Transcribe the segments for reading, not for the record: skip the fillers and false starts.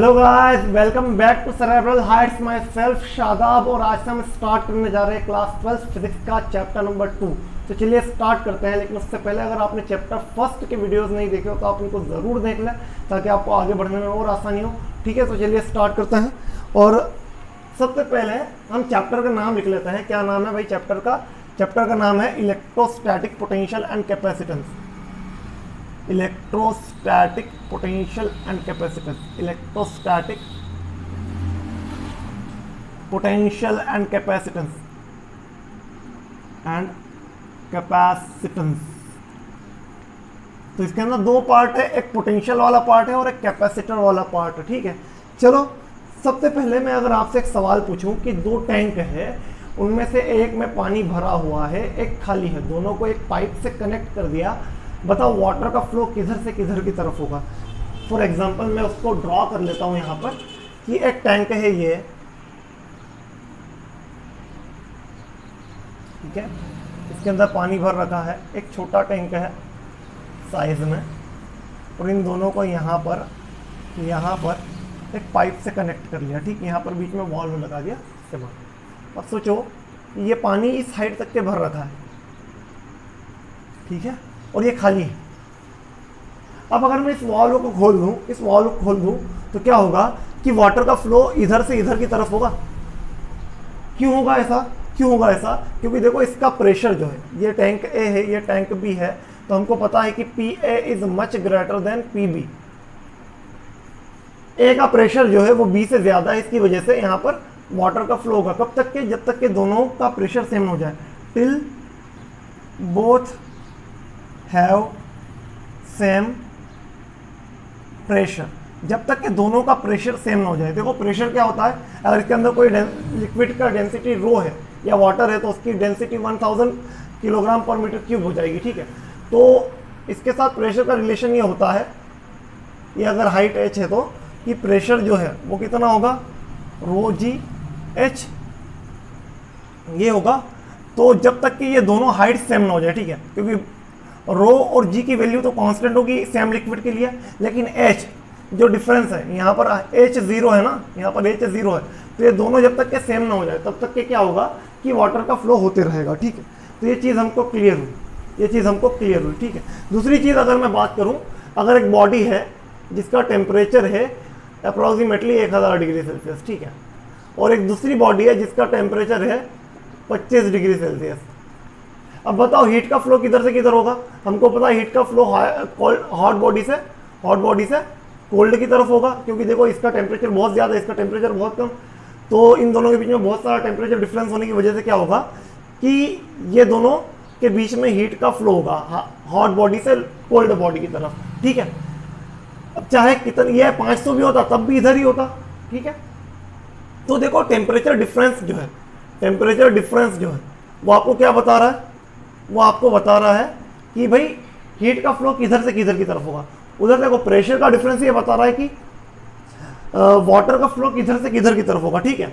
Hello guys, welcome back to Cerebral Heights. Myself Shadab और आज से हम स्टार्ट करने जा रहे हैं क्लास 12 फिजिक्स का चैप्टर नंबर 2। तो चलिए स्टार्ट करते हैं। लेकिन उससे पहले अगर आपने चैप्टर फर्स्ट के वीडियोस नहीं देखे हो तो आप इनको ज़रूर देख लें ताकि आपको आगे बढ़ने में और आसानी हो। ठीक है, तो चलिए स्टार्ट करते हैं। और सबसे पहले हम चैप्टर का नाम लिख लेते हैं। क्या नाम है भाई चैप्टर का? चैप्टर का नाम है electrostatic potential and capacitance. Electrostatic potential and capacitance. Electrostatic potential and capacitance तो इसके अंदर दो पार्ट है, एक पोटेंशियल वाला पार्ट है और एक कैपेसिटर वाला पार्ट है। ठीक है, चलो सबसे पहले मैं अगर आपसे एक सवाल पूछूं कि दो टैंक है, उनमें से एक में पानी भरा हुआ है, एक खाली है, दोनों को एक पाइप से कनेक्ट कर दिया। बताओ वाटर का फ्लो किधर से किधर की तरफ होगा? फॉर एग्जांपल मैं उसको ड्रॉ कर लेता हूं यहाँ पर कि एक टैंक है ये, ठीक है, इसके अंदर पानी भर रखा है, एक छोटा टैंक है साइज में, और इन दोनों को यहाँ पर एक पाइप से कनेक्ट कर लिया। ठीक, यहाँ पर बीच में वॉल्व लगा दिया। इसके बाद अब सोचो ये पानी इस हाइट तक के भर रखा है, ठीक है, और ये खाली है। अब अगर मैं इस वॉल्व को खोल दूं तो क्या होगा कि वाटर का फ्लो इधर से इधर की तरफ होगा। क्यों होगा ऐसा? क्योंकि देखो इसका प्रेशर जो है, ये टैंक ए है, ये टैंक बी है, तो हमको पता है कि P A is much greater than P B. A का प्रेशर जो है वो बी से ज्यादा है, इसकी वजह से यहाँ पर वाटर का फ्लो होगा। कब तक के? जब तक के दोनों का प्रेशर सेम हो जाए। Till both have same pressure, जब तक कि दोनों का प्रेशर सेम ना हो जाए। देखो प्रेशर क्या होता है, अगर इसके अंदर कोई लिक्विड का डेंसिटी रो है या वाटर है तो उसकी डेंसिटी 1000 किलोग्राम पर मीटर क्यूब हो जाएगी। ठीक है, तो इसके साथ प्रेशर का रिलेशन ये होता है, ये अगर हाइट h है तो कि प्रेशर जो है वो कितना होगा, रो जी एच ये होगा। तो जब तक कि ये दोनों हाइट सेम ना हो जाए, ठीक है, क्योंकि रो और जी की वैल्यू तो कांस्टेंट होगी सेम लिक्विड के लिए, लेकिन एच जो डिफरेंस है यहाँ पर एच जीरो है ना, यहाँ पर एच जीरो है, तो ये दोनों जब तक के सेम ना हो जाए तब तक के क्या होगा कि वाटर का फ्लो होते रहेगा। ठीक है, तो ये चीज़ हमको क्लियर हुई। ठीक है, दूसरी चीज़ अगर मैं बात करूँ, अगर एक बॉडी है जिसका टेम्परेचर है अप्रॉक्सीमेटली 1000 डिग्री सेल्सियस, ठीक है, और एक दूसरी बॉडी है जिसका टेम्परेचर है 25 डिग्री सेल्सियस। अब बताओ हीट का फ्लो किधर से किधर होगा? हमको पता है हीट का फ्लो हॉट बॉडी से कोल्ड की तरफ होगा, क्योंकि देखो इसका टेम्परेचर बहुत ज़्यादा है, इसका टेम्परेचर बहुत कम, तो इन दोनों के बीच में बहुत सारा टेम्परेचर डिफरेंस होने की वजह से क्या होगा कि ये दोनों के बीच में हीट का फ्लो होगा हॉट बॉडी से कोल्ड बॉडी की तरफ। ठीक है, अब चाहे कितनी ये 500 भी होता तब भी इधर ही होता। ठीक है, तो देखो टेम्परेचर डिफरेंस जो है वो आपको क्या बता रहा है? वो आपको बता रहा है कि भाई हीट का फ्लो किधर से किधर की तरफ होगा। उधर देखो प्रेशर का डिफरेंस ये बता रहा है कि वाटर का फ्लो किधर से किधर की तरफ होगा। ठीक है,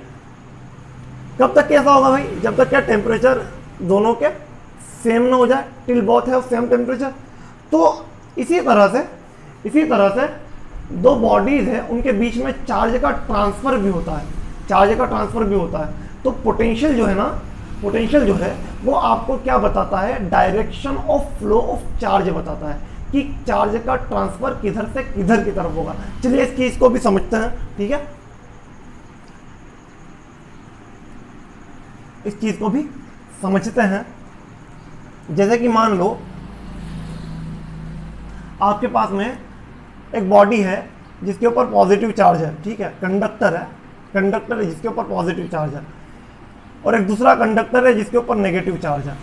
कब तक कैसा होगा भाई? जब तक क्या टेम्परेचर दोनों के सेम ना हो जाए, till both have same temperature. तो इसी तरह से दो बॉडीज है, उनके बीच में चार्ज का ट्रांसफर भी होता है। तो पोटेंशियल जो है वो आपको क्या बताता है? Direction of flow of charge बताता है कि चार्ज का ट्रांसफर किधर से किधर की तरफ होगा। चलिए इस चीज को भी समझते हैं। ठीक है, इस चीज को भी समझते हैं। जैसे कि मान लो आपके पास में एक बॉडी है जिसके ऊपर पॉजिटिव चार्ज है, ठीक है, कंडक्टर है जिसके ऊपर पॉजिटिव चार्ज है, और एक दूसरा कंडक्टर है जिसके ऊपर नेगेटिव चार्ज है।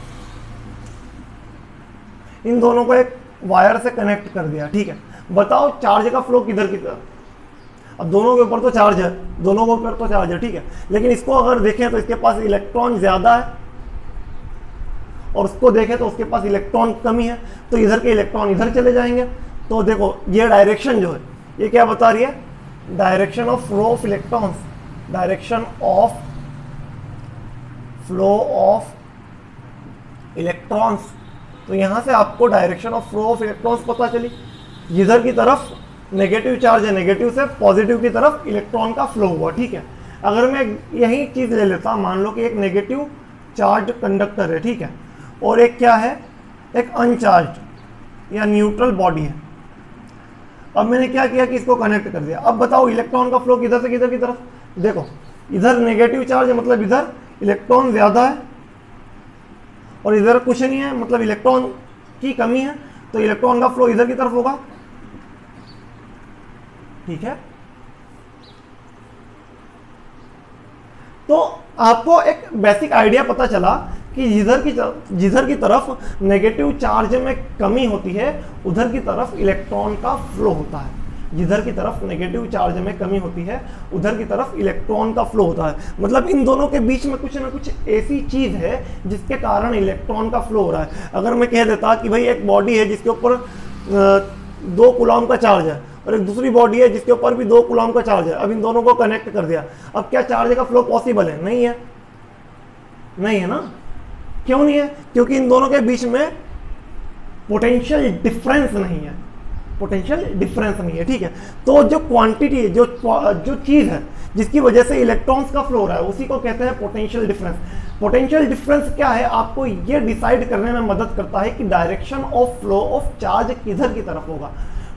इन दोनों को एक वायर से कनेक्ट कर दिया। ठीक है, बताओ चार्ज का फ्लो किधर की तरफ? अब दोनों के ऊपर तो चार्ज है, ठीक है, लेकिन इसको अगर देखें तो इसके पास इलेक्ट्रॉन ज्यादा है और उसको देखें तो उसके पास इलेक्ट्रॉन कमी है, तो इधर के इलेक्ट्रॉन इधर चले जाएंगे। तो देखो ये डायरेक्शन जो है ये क्या बता रही है? Direction of flow of electrons, direction of flow of electrons. तो यहाँ से आपको direction of flow of electrons पता चली, इधर की तरफ नेगेटिव चार्ज है, नेगेटिव से पॉजिटिव की तरफ इलेक्ट्रॉन का फ्लो हुआ, ठीक है। अगर मैं यही चीज ले लेता, मान लो कि एक नेगेटिव चार्ज कंडक्टर है, ठीक है, और एक क्या है, एक अनचार्ज या न्यूट्रल बॉडी है। अब मैंने क्या किया कि इसको कनेक्ट कर दिया। अब बताओ इलेक्ट्रॉन का फ्लो किधर से किधर की तरफ, देखो इधर नेगेटिव चार्ज है मतलब इधर इलेक्ट्रॉन ज्यादा है, और इधर कुछ नहीं है मतलब इलेक्ट्रॉन की कमी है, तो इलेक्ट्रॉन का फ्लो इधर की तरफ होगा, ठीक है। तो आपको एक बेसिक आइडिया पता चला कि जिधर की तरफ नेगेटिव चार्ज में कमी होती है उधर की तरफ इलेक्ट्रॉन का फ्लो होता है, जिधर की तरफ नेगेटिव चार्ज में कमी होती है उधर की तरफ इलेक्ट्रॉन का फ्लो होता है। मतलब इन दोनों के बीच में कुछ ना कुछ ऐसी चीज है जिसके कारण इलेक्ट्रॉन का फ्लो हो रहा है। अगर मैं कह देता कि भाई एक बॉडी है जिसके ऊपर 2 कूलॉम का चार्ज है और एक दूसरी बॉडी है जिसके ऊपर भी 2 कूलॉम का चार्ज है, अब इन दोनों को कनेक्ट कर दिया, अब क्या चार्ज का फ्लो पॉसिबल है? नहीं है, नहीं है ना। क्यों नहीं है? क्योंकि इन दोनों के बीच में पोटेंशियल डिफरेंस नहीं है, पोटेंशियल डिफरेंस नहीं है, ठीक है। तो जो क्वांटिटी है, जो चीज है जिसकी वजह से इलेक्ट्रॉन्स का फ्लो हो रहा है उसी को कहते हैं पोटेंशियल डिफरेंस। पोटेंशियल डिफरेंस क्या है? आपको ये डिसाइड करने में मदद करता है कि direction of flow of charge किधर की तरफ होगा।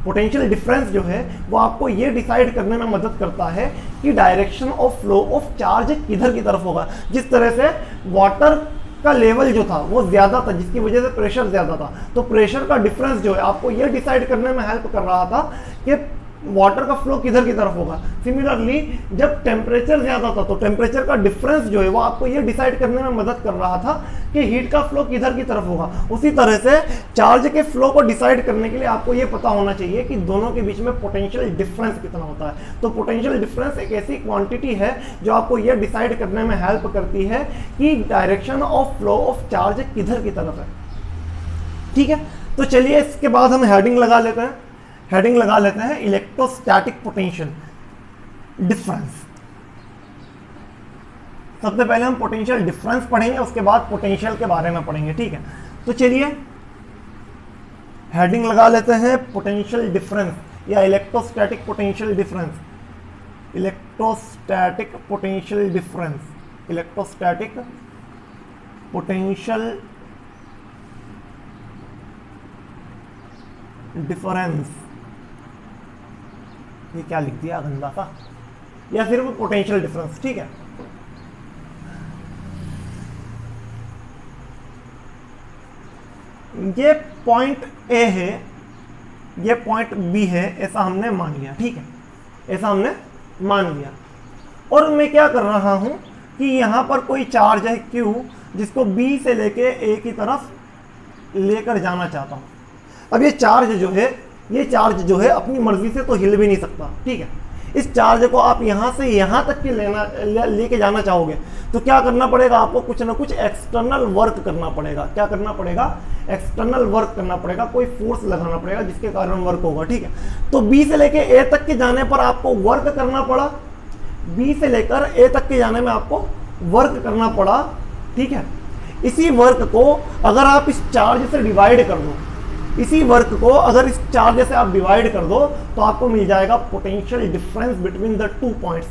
पोटेंशियल डिफरेंस जो है वो आपको ये डिसाइड करने में मदद करता है कि direction of flow of charge किधर की तरफ होगा। जिस तरह से वाटर का लेवल जो था वो ज्यादा था जिसकी वजह से प्रेशर ज्यादा था, तो प्रेशर का डिफरेंस जो है आपको ये डिसाइड करने में हेल्प कर रहा था कि वाटर का फ्लो किधर की तरफ होगा। सिमिलरली जब टेम्परेचर ज्यादा था तो टेम्परेचर का डिफरेंस जो है वो आपको ये डिसाइड करने में मदद कर रहा था कि हीट का फ्लो किधर की तरफ होगा। उसी तरह से चार्ज के फ्लो को डिसाइड करने के लिए आपको ये पता होना चाहिए कि दोनों के बीच में पोटेंशियल डिफरेंस कितना होता है। तो पोटेंशियल डिफरेंस एक ऐसी क्वांटिटी है जो आपको ये डिसाइड करने में हेल्प करती है कि direction of flow of charge किधर की तरफ है, ठीक है। तो चलिए इसके बाद हम हेडिंग लगा लेते हैं। हेडिंग लगा लेते हैं इलेक्ट्रोस्टैटिक पोटेंशियल डिफरेंस। सबसे पहले हम पोटेंशियल डिफरेंस पढ़ेंगे, उसके बाद पोटेंशियल के बारे में पढ़ेंगे, ठीक है। तो चलिए हेडिंग लगा लेते हैं पोटेंशियल डिफरेंस या electrostatic potential difference. Electrostatic potential difference, electrostatic potential difference, ये क्या लिख दिया गंदा सा, या सिर्फ पोटेंशियल डिफरेंस, ठीक है। ये पॉइंट ए है, ये पॉइंट बी है, ऐसा हमने मान लिया, ठीक है, ऐसा हमने मान लिया। और मैं क्या कर रहा हूं कि यहां पर कोई चार्ज है Q जिसको B से लेके A की तरफ लेकर जाना चाहता हूं। अब ये चार्ज जो है अपनी मर्जी से तो हिल भी नहीं सकता, ठीक है। इस चार्ज को आप यहां से यहां तक के लेके जाना चाहोगे तो क्या करना पड़ेगा? आपको कुछ ना कुछ एक्सटर्नल वर्क करना पड़ेगा। क्या करना पड़ेगा? एक्सटर्नल वर्क करना पड़ेगा, कोई फोर्स लगाना पड़ेगा जिसके कारण वर्क होगा, ठीक है। तो बी से लेके ए तक के जाने पर आपको वर्क करना पड़ा, बी से लेकर ए तक के जाने में आपको वर्क करना पड़ा, ठीक है। इसी वर्क को अगर आप इस चार्ज से डिवाइड कर दो, इसी वर्क को अगर इस चार्ज से आप डिवाइड कर दो तो आपको मिल जाएगा potential difference between the 2 points.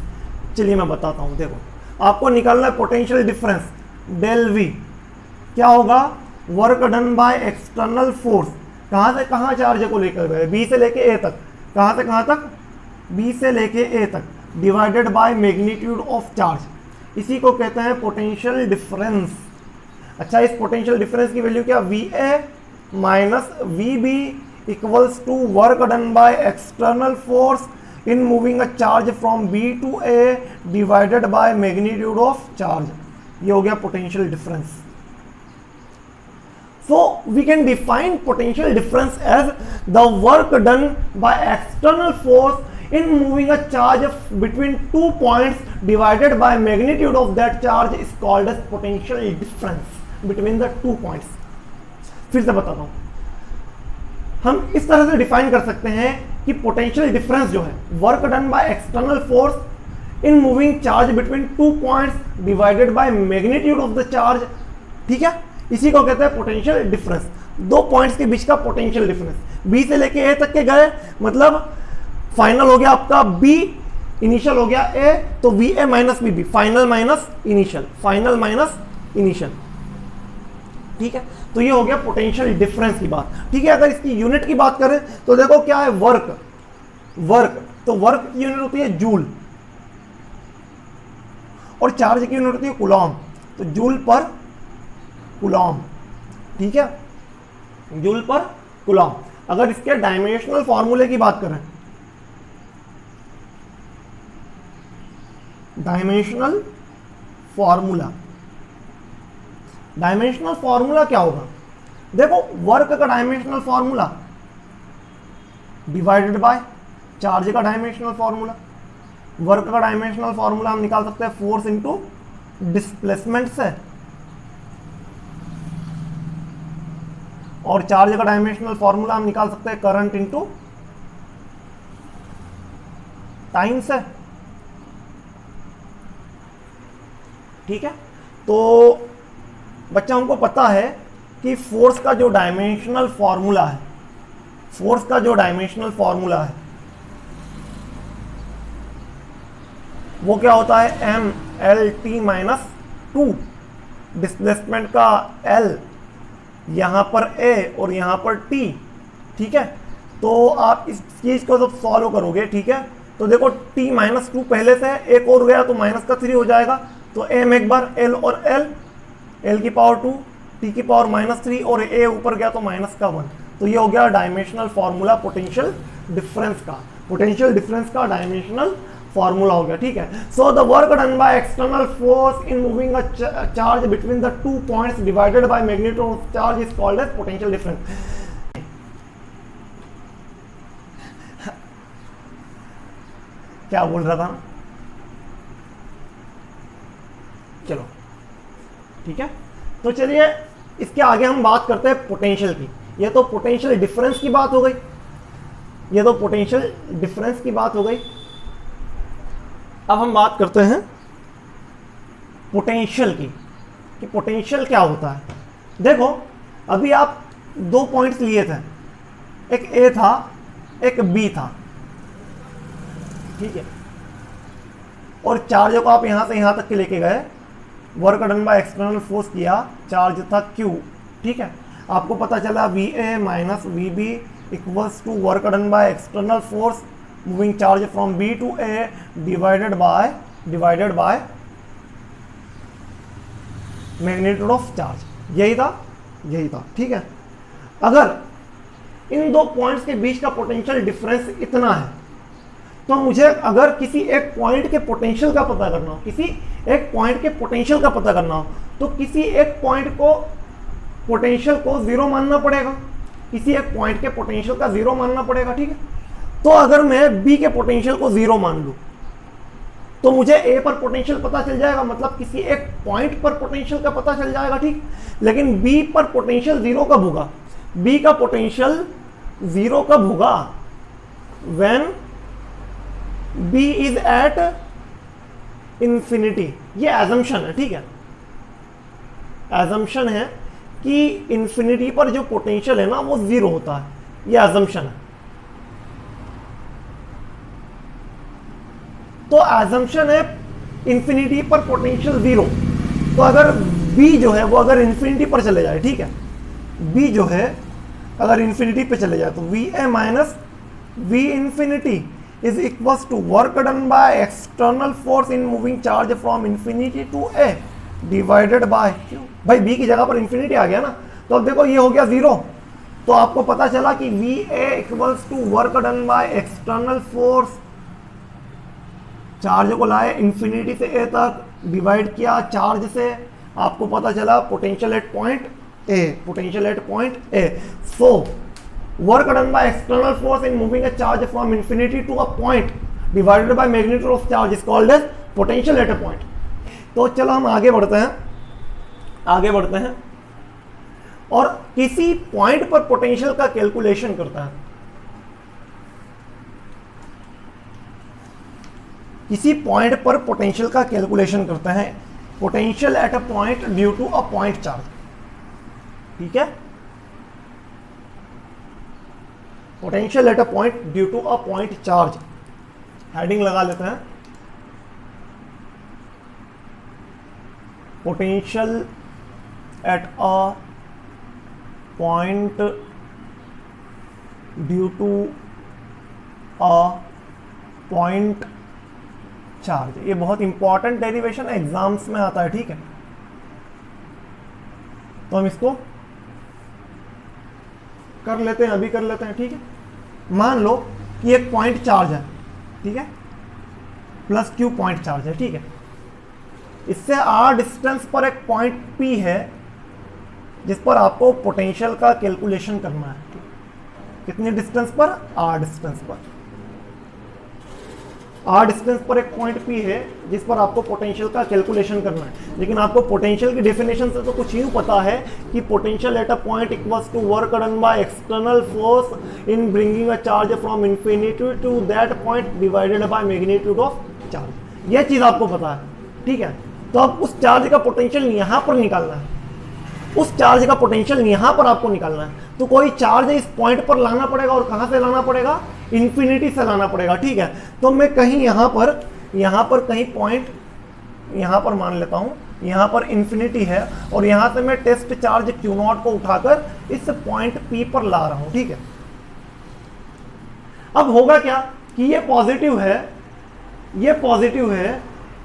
चलिए मैं बताता हूं, देखो आपको निकालना है पोटेंशियल डिफरेंस डेल वी। क्या होगा? Work done by external force. कहां से कहां चार्ज को लेकर गए? बी से लेके ए तक। कहां से कहां तक? बी से लेके ए तक, divided by magnitude of charge. इसी को कहते हैं पोटेंशियल डिफरेंस। अच्छा, इस पोटेंशियल डिफरेंस की वैल्यू क्या? V A minus V B equals to work done by external force in moving a charge from B to A divided by magnitude of charge. ये हो गया potential difference. So we can define potential difference as the work done by external force in moving a charge between 2 points divided by magnitude of that charge is called as potential difference between the 2 points. फिर से बताता हूं, हम इस तरह से define कर सकते हैं कि पोटेंशियल डिफरेंस जो है work done by external force in moving charge between 2 points divided by magnitude of the charge, ठीक है। इसी को कहते हैं पोटेंशियल डिफरेंस। 2 पॉइंट्स के बीच का पोटेंशियल डिफरेंस। बी से लेके ए तक के गए मतलब फाइनल हो गया आपका बी, इनिशियल हो गया ए, तो V A minus V B, final minus initial, final minus initial. ठीक है, तो ये हो गया पोटेंशियल डिफरेंस की बात। ठीक है, अगर इसकी यूनिट की बात करें तो देखो क्या है, वर्क, वर्क, तो वर्क की यूनिट होती है जूल, और चार्ज की यूनिट होती है कूलॉम, तो जूल पर कूलॉम। ठीक है, जूल पर कूलॉम। अगर इसके डायमेंशनल फॉर्मूले की बात करें, डायमेंशनल फॉर्मूला, डायमेंशनल फॉर्मूला क्या होगा, देखो वर्क का dimensional formula divided by charge का डायमेंशनल फॉर्मूला। वर्क का डायमेंशनल फॉर्मूला हम निकाल सकते हैं फोर्स इंटू डिस्प्लेसमेंट से, और चार्ज का डायमेंशनल फॉर्मूला हम निकाल सकते हैं करंट इंटू टाइम से। ठीक है, तो बच्चा हमको पता है कि फोर्स का जो डायमेंशनल फॉर्मूला है, फोर्स का जो डायमेंशनल फॉर्मूला है वो क्या होता है, M L T minus 2, displacement का एल, यहां पर ए और यहां पर टी। ठीक है, तो आप इस चीज को जब सॉल्व करोगे, ठीक है, तो देखो टी माइनस 2 पहले से है, एक और गया तो माइनस का 3 हो जाएगा, तो एम एक बार, एल और एल, एल की पावर 2, टी की पावर -3, और ए ऊपर गया तो माइनस का 1। तो ये हो गया डायमेंशनल फॉर्मूला पोटेंशियल डिफरेंस का, पोटेंशियल डिफरेंस का डायमेंशनल फॉर्मूला हो गया। ठीक है, so the work done by external force in moving a charge between the 2 points divided by magnitude of charge is called as potential difference. क्या बोल रहा था, चलो ठीक है, तो चलिए इसके आगे हम बात करते हैं पोटेंशियल की। ये तो पोटेंशियल डिफरेंस की बात हो गई, ये तो पोटेंशियल डिफरेंस की बात हो गई। अब हम बात करते हैं पोटेंशियल की, कि पोटेंशियल क्या होता है। देखो अभी आप 2 पॉइंट्स लिए थे, एक ए था एक बी था, ठीक है, और चार्ज को आप यहां से यहां तक के लेके गए, work done by external force किया, चार्ज था Q। ठीक है, आपको पता चला VA माइनस VB equals to work done by external force moving charge from B to A divided by magnitude of charge. यही था। ठीक है, अगर इन 2 पॉइंट्स के बीच का पोटेंशियल डिफरेंस इतना है, तो मुझे अगर किसी एक पॉइंट के पोटेंशियल का पता करना हो, किसी एक पॉइंट के पोटेंशियल का पता करना हो, तो किसी एक पॉइंट को पोटेंशियल को 0 मानना पड़ेगा, किसी एक पॉइंट के पोटेंशियल का 0 मानना पड़ेगा। ठीक है, तो अगर मैं बी के पोटेंशियल को 0 मान लूं, तो मुझे ए पर पोटेंशियल पता चल जाएगा, मतलब किसी एक पॉइंट पर पोटेंशियल का पता चल जाएगा। ठीक, लेकिन बी पर पोटेंशियल 0 कब होगा, बी का पोटेंशियल 0 कब होगा, when B is at infinity. ये एजम्पशन है, ठीक है, एजम्पशन है कि इंफिनिटी पर जो पोटेंशियल है ना वो 0 होता है, ये एजम्पशन है। तो एजम्पशन है इंफिनिटी पर पोटेंशियल 0। तो अगर B जो है वो अगर इंफिनिटी पर चले जाए, ठीक है, B जो है अगर इंफिनिटी पे चले जाए, तो VA minus V infinity is equals to work done by external force in moving charge from infinity to A divided by Q। भाई B की जगह पर इंफिनिटी आ गया ना, तो अब देखो ये हो गया 0, तो आपको पता चला कि VA equals to work done by external force, charge को लाए इंफिनिटी से A तक, डिवाइड किया चार्ज से, आपको पता चला potential at point A, potential at point A। So work done by external force in moving a charge from infinity to a point divided by magnitude of charge is called as potential at a point। तो चलो हम आगे बढ़ते हैं और किसी point पर potential का कैलकुलेशन करता है, किसी पॉइंट पर पोटेंशियल का कैलकुलेशन करते हैं, potential at a point due to a point charge. ठीक है, potential at a point due to a point charge, heading लगा लेते हैं, potential at a point due to a point charge. ये बहुत इंपॉर्टेंट डेरिवेशन एग्जाम्स में आता है, ठीक है। तो हम इसको कर लेते हैं, अभी कर लेते हैं, ठीक है। मान लो कि एक पॉइंट चार्ज है, ठीक है, प्लस क्यू पॉइंट चार्ज है, ठीक है। इससे आर डिस्टेंस पर एक पॉइंट पी है जिस पर आपको पोटेंशियल का कैलकुलेशन करना है। कितनी डिस्टेंस पर? आर डिस्टेंस पर। आर डिस्टेंस पर एक पॉइंट पी है जिस पर आपको पोटेंशियल का कैलकुलेशन करना है। लेकिन आपको पोटेंशियल की डेफिनेशन से तो कुछ यूं पता है कि potential at a point equals to work done by external force in bringing a charge from infinity to that point divided by magnitude of charge. यह चीज आपको पता है, ठीक है। तो अब उस चार्ज का पोटेंशियल यहां पर निकालना है, उस चार्ज का पोटेंशियल यहां पर आपको निकालना है। तो कोई चार्ज इस पॉइंट पर लाना पड़ेगा, और कहां से लाना पड़ेगा? इन्फिनिटी से लाना पड़ेगा, ठीक है। तो मैं कहीं यहां पर कहीं पॉइंट यहां पर मान लेता हूं, यहां पर इन्फिनिटी है, और यहां से मैं टेस्ट चार्ज Q0 को उठाकर इस पॉइंट P पर ला रहा हूं, ठीक है। अब होगा क्या कि ये पॉजिटिव है, ये पॉजिटिव है,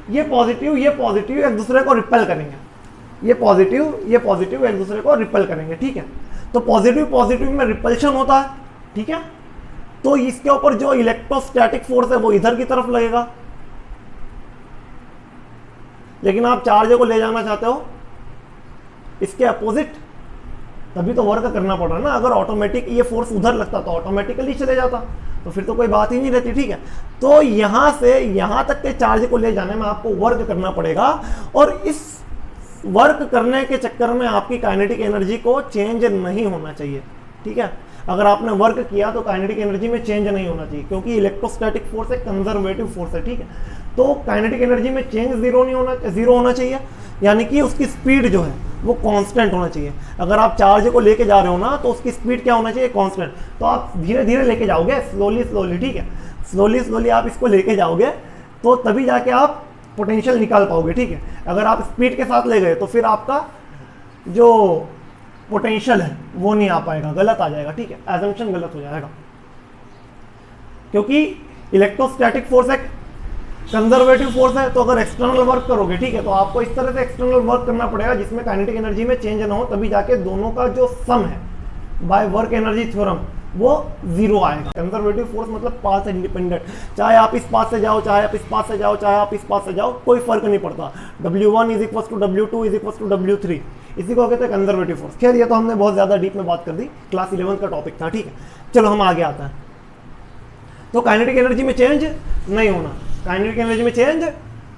ये पॉजिटिव, ये पॉजिटिव एक दूसरे को रिपेल करेंगे, ये पॉजिटिव एक दूसरे को रिपेल करेंगे, ठीक है। तो पॉजिटिव पॉजिटिव में रिपल्शन होता है, ठीक है। तो इसके ऊपर जो इलेक्ट्रोस्टैटिक फोर्स है वो इधर की तरफ लगेगा। लेकिन आप चार्ज को ले जाना चाहते हो इसके अपोजिट, तभी तो वर्क करना पड़ रहा है ना। अगर ऑटोमेटिक ये फोर्स उधर लगता तो ऑटोमेटिकली चले जाता, तो फिर तो कोई बात ही नहीं रहती, ठीक है। तो यहां से यहां तक के चार्ज को ले जाने में आपको वर्क करना पड़ेगा, और इस वर्क करने के चक्कर में आपकी काइनेटिक एनर्जी को चेंज नहीं होना चाहिए, ठीक है। अगर आपने वर्क किया तो काइनेटिक एनर्जी में चेंज नहीं होना चाहिए, क्योंकि इलेक्ट्रोस्टैटिक फोर्स एक कंजर्वेटिव फोर्स है, ठीक है। तो काइनेटिक एनर्जी में चेंज जीरो होना चाहिए, यानी कि उसकी स्पीड जो है वो कांस्टेंट होना चाहिए। अगर आप चार्ज को लेके जा रहे हो ना, तो उसकी स्पीड क्या होना चाहिए? कांस्टेंट। तो आप धीरे धीरे लेके जाओगे, स्लोली, ठीक है। स्लोली आप इसको लेके जाओगे तो तभी जाके आप पोटेंशियल निकाल पाओगे, ठीक है। अगर आप स्पीड के साथ ले गए तो फिर आपका जो पोटेंशियल है वो नहीं आ पाएगा, गलत आ जाएगा, ठीक है। एजम्पशन गलत हो जाएगा, क्योंकि इलेक्ट्रोस्टैटिक फोर्स एक कंजर्वेटिव फोर्स है। तो अगर एक्सटर्नल वर्क करोगे, ठीक है, तो आपको इस तरह से एक्सटर्नल वर्क करना पड़ेगा जिसमें काइनेटिक एनर्जी में चेंज ना हो, तभी जाके दोनों का जो सम है बाय वर्क एनर्जी थ्योरम वो जीरो आएगा। कंजर्वेटिव फोर्स मतलब पाथ इंडिपेंडेंट, चाहे आप इस पाथ से जाओ, चाहे आप इस पाथ से जाओ, चाहे आप इस पाथ से जाओ, कोई फर्क नहीं पड़ता। W1 is equal to W2 is equal to W3, इसी को कहते हैं कंजर्वेटिव फोर्स। खैर ये तो हमने बहुत ज्यादा डीप में बात कर दी, क्लास 11 का टॉपिक था, ठीक है। चलो हम आगे आते हैं। तो काइनेटिक एनर्जी में चेंज नहीं होना, काइनेटिक एनर्जी में चेंज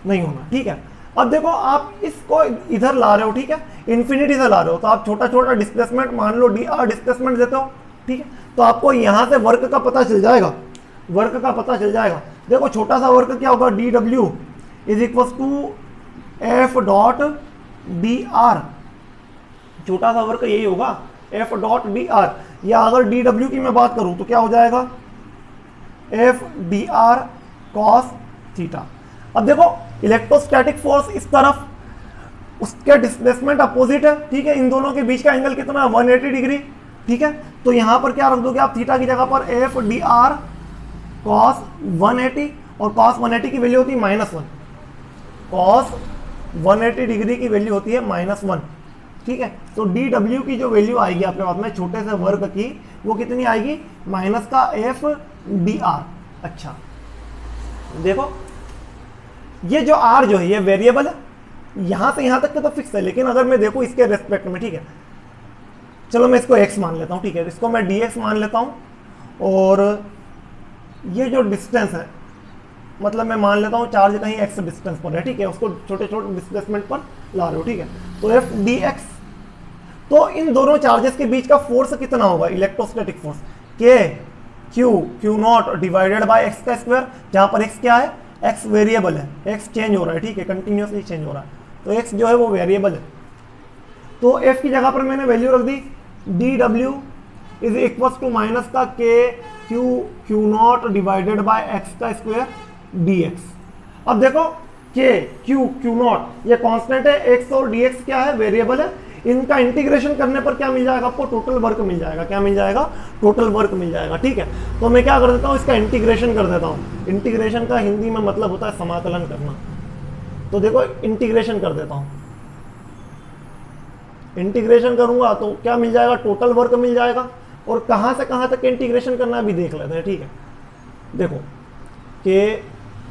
नहीं होना, ठीक है। अब देखो आप इसको इधर ला रहे हो, ठीक है, इन्फिनिटी से ला रहे हो, तो आप छोटा छोटा डिस्प्लेसमेंट मान लो dr डिस्प्लेसमेंट देते हो, ठीक है। तो आपको यहां से वर्क का पता चल जाएगा, वर्क का पता चल जाएगा। देखो छोटा सा वर्क क्या होगा? dw is equal to f dot dr, छोटा सा वर्क यही होगा f डॉट dr। या अगर dw की मैं बात करूं तो क्या हो जाएगा? f dr cos theta. अब देखो इलेक्ट्रोस्टैटिक फोर्स इस तरफ, उसके डिस्प्लेसमेंट अपोजिट है, ठीक है। इन दोनों के बीच का एंगल कितना है? 180 डिग्री, ठीक है। तो यहां पर क्या रख दोगे आप? थीटा की जगह पर f dr cos 180, और cos 180 की वैल्यू होती है -1, cos 180 डिग्री की वैल्यू होती है -1, ठीक है। तो dw की जो वैल्यू आएगी आपके पास में छोटे से वर्क की, वो कितनी आएगी? माइनस का f dr। अच्छा देखो ये जो r जो है ये वेरिएबल है, यहां से यहां तक के तो फिक्स है, लेकिन अगर मैं देखूं इसके रेस्पेक्ट में, ठीक है, चलो मैं इसको x मान लेता हूं, ठीक है, इसको मैं dx मान लेता हूं, और ये जो डिस्टेंस है, मतलब मैं मान लेता हूं चार्ज कहीं x डिस्टेंस पर है, ठीक है, उसको छोटे छोटे डिस्प्लेसमेंट पर ला रहे हो, ठीक है। तो f dx, तो इन दोनों चार्जेस के बीच का फोर्स कितना होगा? Electrostatic force k Q0 divided by x का स्क्वायर, जहां पर x क्या है? x वेरिएबल है, x चेंज हो रहा है, ठीक है, कंटिन्यूसली चेंज हो रहा है, तो x जो है वो वेरिएबल है। तो f की जगह पर मैंने वैल्यू रख दी dw is equal to minus का k q naught divided by x का स्क्वायर dx। अब देखो के क्यू नॉट ये कांस्टेंट है, एक्स और dx क्या है, वेरिएबल है। इनका इंटीग्रेशन करने पर क्या मिल जाएगा आपको, टोटल वर्क मिल जाएगा। क्या मिल जाएगा, टोटल वर्क मिल जाएगा। ठीक है, तो मैं क्या कर देता हूँ, इसका इंटीग्रेशन कर देता हूँ। इंटीग्रेशन का हिंदी में मतलब होता है समाकलन करना। तो देखो इंटीग्रेशन कर देता हूँ, इंटीग्रेशन करूंगा तो क्या मिल जाएगा, टोटल वर्क मिल जाएगा। और कहाँ से कहाँ तक इंटीग्रेशन करना है अभी देख लेते हैं। ठीक है, देखो k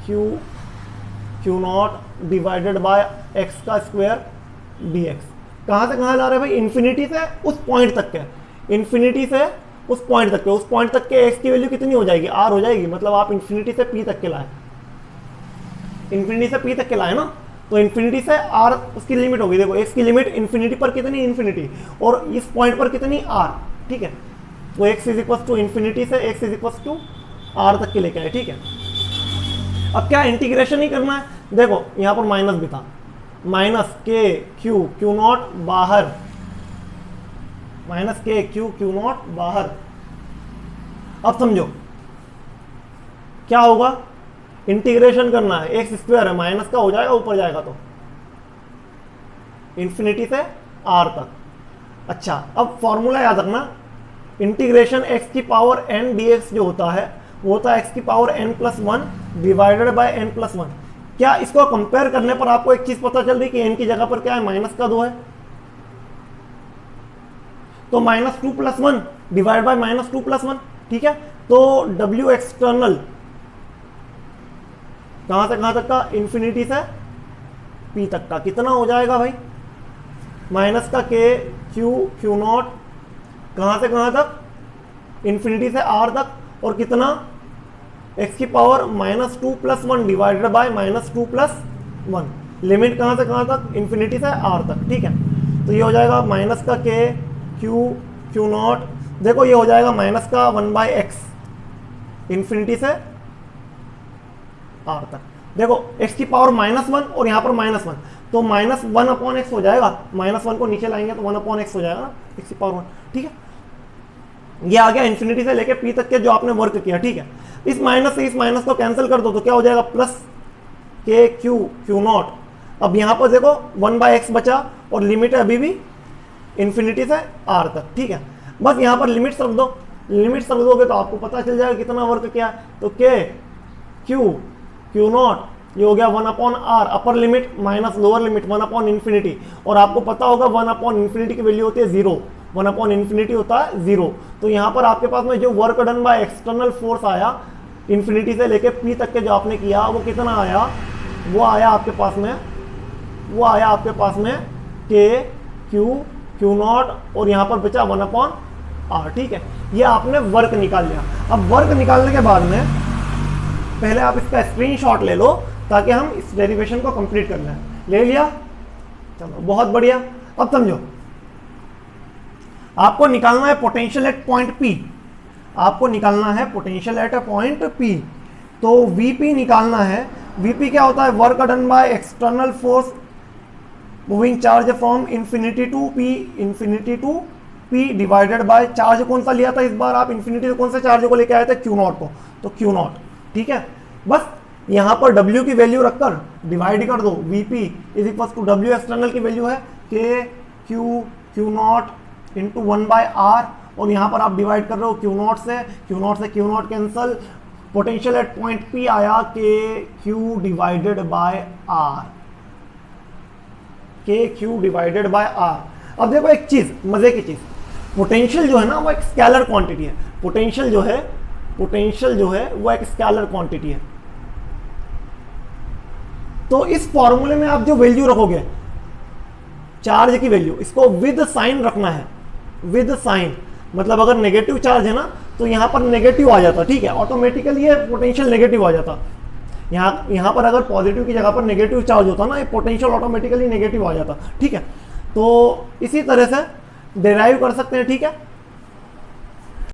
q naught divided by x का स्क्वायर dx कहाँ से कहाँ ला रहे हैं भाई, इन्फिनिटी से उस पॉइंट तक के, इन्फिनिटी से उस पॉइंट तक के, उस पॉइंट तक के x की वैल्यू कितनी हो जाएगी, r हो जाएगी। मतलब आप इन्फिनिटी से p तक के लाए, इन्फिनिटी से p तक के लाए ना, तो इन्फिनिटी से r उसकी लिमिट होगी। देखो x की लिमिट इन्फिनिटी पर कितनी, इन्फिनिटी, और इस पॉइंट पर कितनी, r। ठीक है, तो x is equal to infinity से x is equal to r तक के लेके आए। ठीक है, अब क्या इंटीग्रेशन ही करना है। देखो यहाँ पर माइनस भी था, माइनस के क्यू नॉट बाहर, माइनस के क्यू नॉट बाहर। अब समझो क्या होगा, इंटीग्रेशन करना है, एक्स स्क्वायर है, माइनस का हो जाएगा, ऊपर जाएगा तो इन्फिनिटी से आर तक। अच्छा, अब फॉर्मूला याद रखना, इंटीग्रेशन एक्स की पावर एन dx जो होता है वो होता है एक्स की power n plus one divided by n plus one. क्या इसको कंपेयर करने पर आपको एक चीज पता चल रही कि एन की जगह पर क्या है, माइनस का 2 है, तो minus 2 plus 1 divide by minus 2 plus 1। ठीक है, तो W एक्सटर्नल कहां से कहां तक का, इन्फिनिटी से P तक का, कितना हो जाएगा भाई, माइनस का के क्यू नॉट कहां से कहां तक, इन्फिनिटी से R तक, और कितना x की power minus 2 plus 1 divided by minus 2 plus 1। Limit कहां से कहां तक, इन्फिनिटी से R तक। ठीक है, तो ये हो जाएगा माइनस का के क्यू नॉट, देखो ये हो जाएगा माइनस का 1 बाय एक्स इन्फिनिटी से R तक। देखो x की पावर माइनस 1 और यहाँ पर माइनस 1, तो माइनस 1 अपॉन एक्स हो जाएगा, माइनस 1 को नीचे लाएंगे तो 1 अपॉन एक्स हो जाएगा ना, x की पावर 1। ठीक है, ये आ गया इन्फिनिटी से लेके P तक के जो आपने वर्क किया। ठीक है, इस माइनस से इस माइनस को कैंसिल कर दो तो क्या हो जाएगा, प्लस के क्यू नॉट। अब यहाँ पर देखो 1 बाय एक्स बचा और लिमिट है अभी भी इन्फिनिटी से R तक। ठीक है, बस यहाँ पर लिमिट्स रख दो, लिमिट्स रख दोगे तो आपको पता चल जाएगा कितना वर्क किया है। तो के क्यू नॉट ये हो गया 1 upon R, upper limit minus lower limit 1 upon infinity, और आपको पता होगा 1 अपॉन इन्फिनिटी की वैल्यू होती है 0, 1 अपॉन इन्फिनिटी होता है 0। तो यहाँ पर आपके पास में जो work done by external force आया इन्फिनिटी से लेके P तक के जो आपने किया वो कितना आया, वो आया आपके पास में के क्यू नॉट और यहाँ पर बचा 1 अपॉन R। ठीक है, ये आपने वर्क निकाल लिया। अब वर्क निकालने के बाद में पहले आप इसका स्क्रीनशॉट ले लो ताकि हम इस डेरिवेशन को कंप्लीट कर लें। ले लिया, चलो बहुत बढ़िया। अब समझो, आपको निकालना है पोटेंशियल एट पॉइंट P, आपको निकालना है potential at a point P। तो Vp निकालना है। Vp क्या होता है, work done by external force moving charge from infinity to P divided by charge कौन सा लिया था इस बार आप, इन्फिनिटी से कौन से चार्ज को लेके आए थे, क्यू नॉट को, तो क्यू नॉट। ठीक है, बस यहाँ पर W की वैल्यू रखकर डिवाइड कर दो, Vp is equal to W external की वैल्यू है k q naught into 1 by R, और यहाँ पर आप डिवाइड कर रहे हो q naught cancel, potential at point P आया k q divided by R, k q divided by R। अब देखो एक चीज, मजे की चीज, पोटेंशियल जो है ना वो एक स्केलर क्वांटिटी है, पोटेंशियल जो है वो एक स्केलर क्वांटिटी है। तो इस फॉर्मूले में आप जो वैल्यू रखोगे चार्ज की वैल्यू, इसको विद साइन रखना है, विद साइन, मतलब अगर नेगेटिव चार्ज है ना तो यहां पर नेगेटिव आ जाता। ठीक है, ऑटोमेटिकली ये पोटेंशियल नेगेटिव आ जाता। यहां पर अगर पॉजिटिव की जगह पर नेगेटिव चार्ज होता ना, ये पोटेंशियल ऑटोमेटिकली नेगेटिव आ जाता। ठीक है, तो इसी तरह से डिराइव कर सकते हैं। ठीक है,